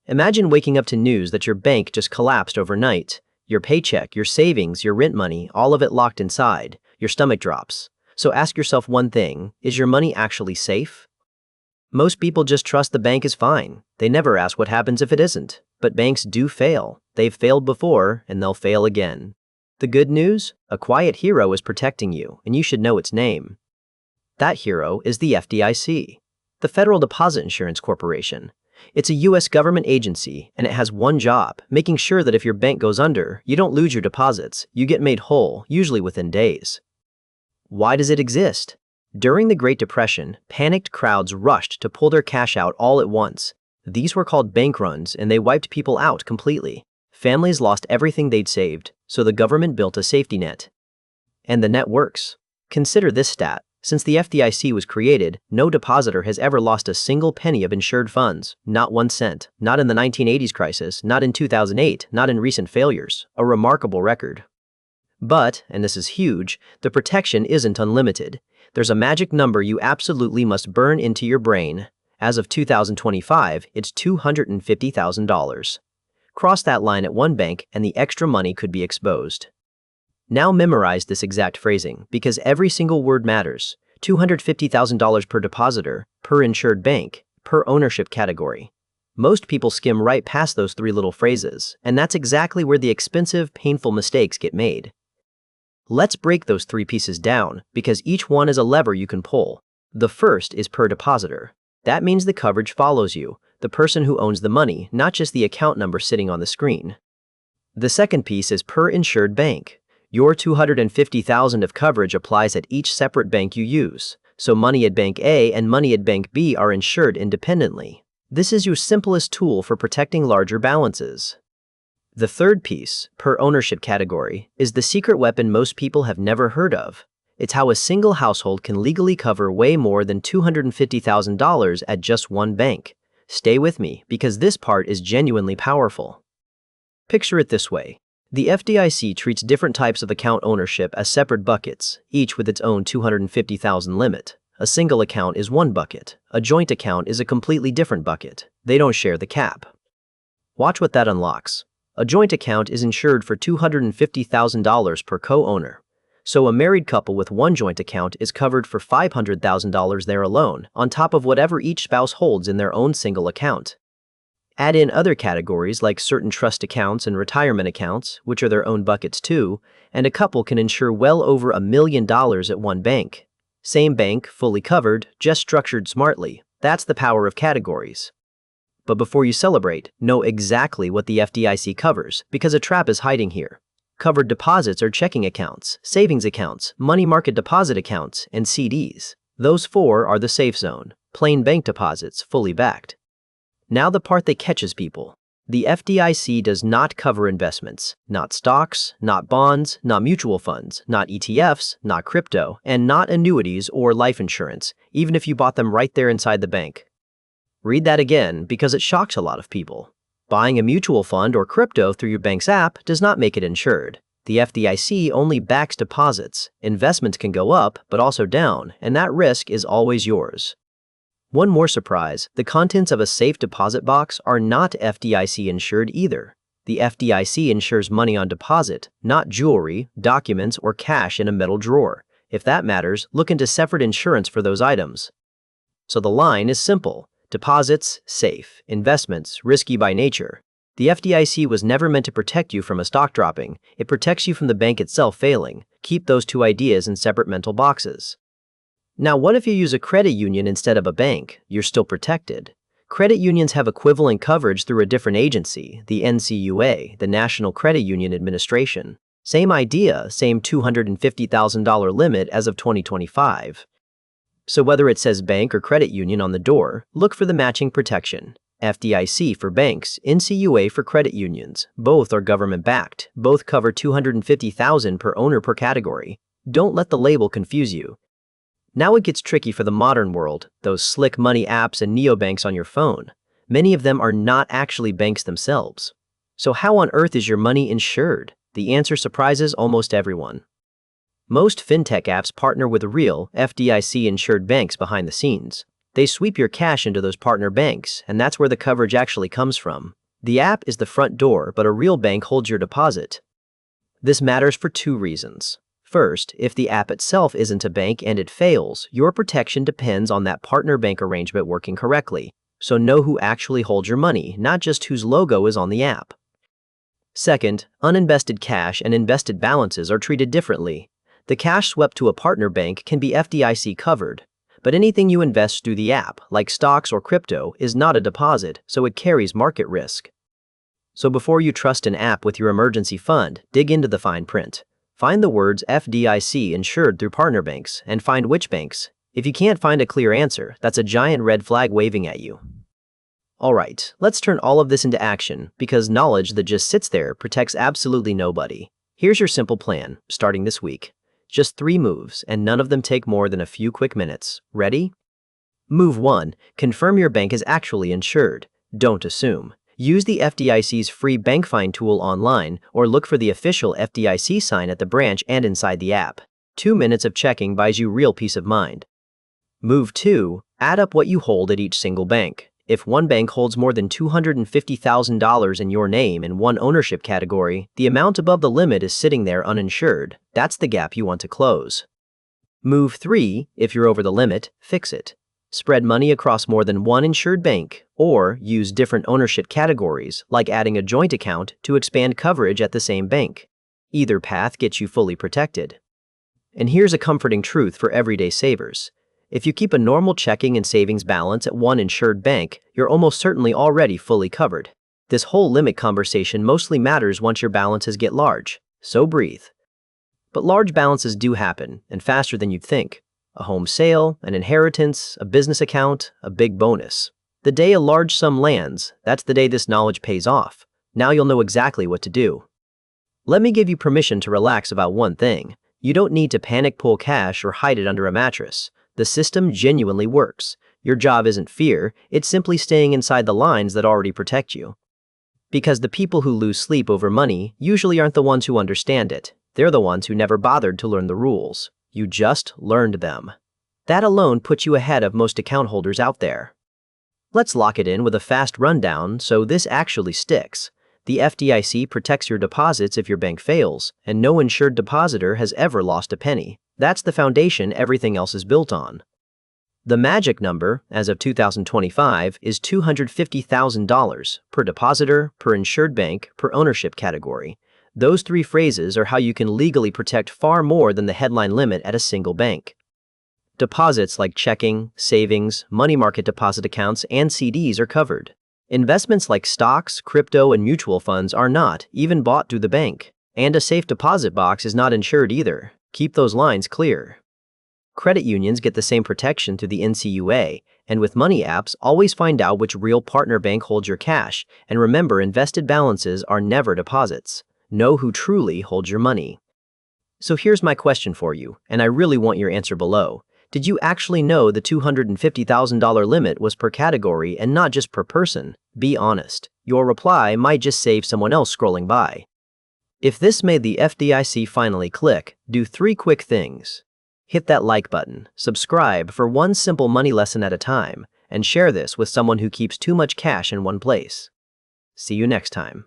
Imagine waking up to news that your bank just collapsed overnight. Your paycheck, your savings, your rent money, all of it locked inside. Your stomach drops. So ask yourself one thing, is your money actually safe? Most people just trust the bank is fine. They never ask what happens if it isn't. But banks do fail. They've failed before, and they'll fail again. The good news? A quiet hero is protecting you, and you should know its name. That hero is the FDIC, the Federal Deposit Insurance Corporation. It's a U.S. government agency, and it has one job, making sure that if your bank goes under, you don't lose your deposits, you get made whole, usually within days. Why does it exist? During the Great Depression, panicked crowds rushed to pull their cash out all at once. These were called bank runs, and they wiped people out completely. Families lost everything they'd saved, so the government built a safety net. And the net works. Consider this stat. Since the FDIC was created, no depositor has ever lost a single penny of insured funds, not 1 cent, not in the 1980s crisis, not in 2008, not in recent failures. A remarkable record. But, and this is huge, the protection isn't unlimited. There's a magic number you absolutely must burn into your brain. As of 2025, it's $250,000. Cross that line at one bank and the extra money could be exposed. Now memorize this exact phrasing, because every single word matters. $250,000 per depositor, per insured bank, per ownership category. Most people skim right past those three little phrases, and that's exactly where the expensive, painful mistakes get made. Let's break those three pieces down, because each one is a lever you can pull. The first is per depositor. That means the coverage follows you, the person who owns the money, not just the account number sitting on the screen. The second piece is per insured bank. Your $250,000 of coverage applies at each separate bank you use, so money at Bank A and money at Bank B are insured independently. This is your simplest tool for protecting larger balances. The third piece, per ownership category, is the secret weapon most people have never heard of. It's how a single household can legally cover way more than $250,000 at just one bank. Stay with me, because this part is genuinely powerful. Picture it this way. The FDIC treats different types of account ownership as separate buckets, each with its own $250,000 limit. A single account is one bucket. A joint account is a completely different bucket. They don't share the cap. Watch what that unlocks. A joint account is insured for $250,000 per co-owner. So a married couple with one joint account is covered for $500,000 there alone, on top of whatever each spouse holds in their own single account. Add in other categories like certain trust accounts and retirement accounts, which are their own buckets too, and a couple can insure well over $1 million at one bank. Same bank, fully covered, just structured smartly. That's the power of categories. But before you celebrate, know exactly what the FDIC covers, because a trap is hiding here. Covered deposits are checking accounts, savings accounts, money market deposit accounts, and CDs. Those four are the safe zone, plain bank deposits, fully backed. Now the part that catches people. The FDIC does not cover investments, not stocks, not bonds, not mutual funds, not ETFs, not crypto, and not annuities or life insurance, even if you bought them right there inside the bank. Read that again because it shocks a lot of people. Buying a mutual fund or crypto through your bank's app does not make it insured. The FDIC only backs deposits. Investments can go up, but also down, and that risk is always yours. One more surprise, the contents of a safe deposit box are not FDIC insured either. The FDIC insures money on deposit, not jewelry, documents, or cash in a metal drawer. If that matters, look into separate insurance for those items. So the line is simple. Deposits, safe. Investments, risky by nature. The FDIC was never meant to protect you from a stock dropping. It protects you from the bank itself failing. Keep those two ideas in separate mental boxes. Now, what if you use a credit union instead of a bank? You're still protected. Credit unions have equivalent coverage through a different agency, the NCUA, the National Credit Union Administration. Same idea, same $250,000 limit as of 2025. So whether it says bank or credit union on the door, look for the matching protection. FDIC for banks, NCUA for credit unions. Both are government-backed. Both cover $250,000 per owner per category. Don't let the label confuse you. Now it gets tricky for the modern world, those slick money apps and neobanks on your phone. Many of them are not actually banks themselves. So how on earth is your money insured? The answer surprises almost everyone. Most fintech apps partner with real, FDIC-insured banks behind the scenes. They sweep your cash into those partner banks, and that's where the coverage actually comes from. The app is the front door, but a real bank holds your deposit. This matters for two reasons. First, if the app itself isn't a bank and it fails, your protection depends on that partner bank arrangement working correctly. So know who actually holds your money, not just whose logo is on the app. Second, uninvested cash and invested balances are treated differently. The cash swept to a partner bank can be FDIC covered, but anything you invest through the app, like stocks or crypto, is not a deposit, so it carries market risk. So before you trust an app with your emergency fund, dig into the fine print. Find the words FDIC insured through partner banks, and find which banks. If you can't find a clear answer, that's a giant red flag waving at you. Alright, let's turn all of this into action, because knowledge that just sits there protects absolutely nobody. Here's your simple plan, starting this week. Just 3 moves, and none of them take more than a few quick minutes. Ready? Move 1. Confirm your bank is actually insured. Don't assume. Use the FDIC's free bank find tool online, or look for the official FDIC sign at the branch and inside the app. 2 minutes of checking buys you real peace of mind. Move 2. Add up what you hold at each single bank. If one bank holds more than $250,000 in your name in one ownership category, the amount above the limit is sitting there uninsured. That's the gap you want to close. Move 3. If you're over the limit, fix it. Spread money across more than one insured bank, or use different ownership categories, like adding a joint account to expand coverage at the same bank. Either path gets you fully protected. And here's a comforting truth for everyday savers. If you keep a normal checking and savings balance at one insured bank, you're almost certainly already fully covered. This whole limit conversation mostly matters once your balances get large, so breathe. But large balances do happen, and faster than you'd think. A home sale, an inheritance, a business account, a big bonus. The day a large sum lands, that's the day this knowledge pays off. Now you'll know exactly what to do. Let me give you permission to relax about one thing. You don't need to panic pull cash or hide it under a mattress. The system genuinely works. Your job isn't fear, it's simply staying inside the lines that already protect you. Because the people who lose sleep over money usually aren't the ones who understand it. They're the ones who never bothered to learn the rules. You just learned them. That alone puts you ahead of most account holders out there. Let's lock it in with a fast rundown so this actually sticks. The FDIC protects your deposits if your bank fails, and no insured depositor has ever lost a penny. That's the foundation everything else is built on. The magic number, as of 2025, is $250,000 per depositor, per insured bank, per ownership category. Those 3 phrases are how you can legally protect far more than the headline limit at a single bank. Deposits like checking, savings, money market deposit accounts, and CDs are covered. Investments like stocks, crypto, and mutual funds are not, even bought through the bank. And a safe deposit box is not insured either. Keep those lines clear. Credit unions get the same protection through the NCUA, and with money apps, always find out which real partner bank holds your cash, and remember, invested balances are never deposits. Know who truly holds your money. So here's my question for you, and I really want your answer below. Did you actually know the $250,000 limit was per category and not just per person? Be honest. Your reply might just save someone else scrolling by. If this made the FDIC finally click, do 3 quick things. Hit that like button, subscribe for one simple money lesson at a time, and share this with someone who keeps too much cash in one place. See you next time.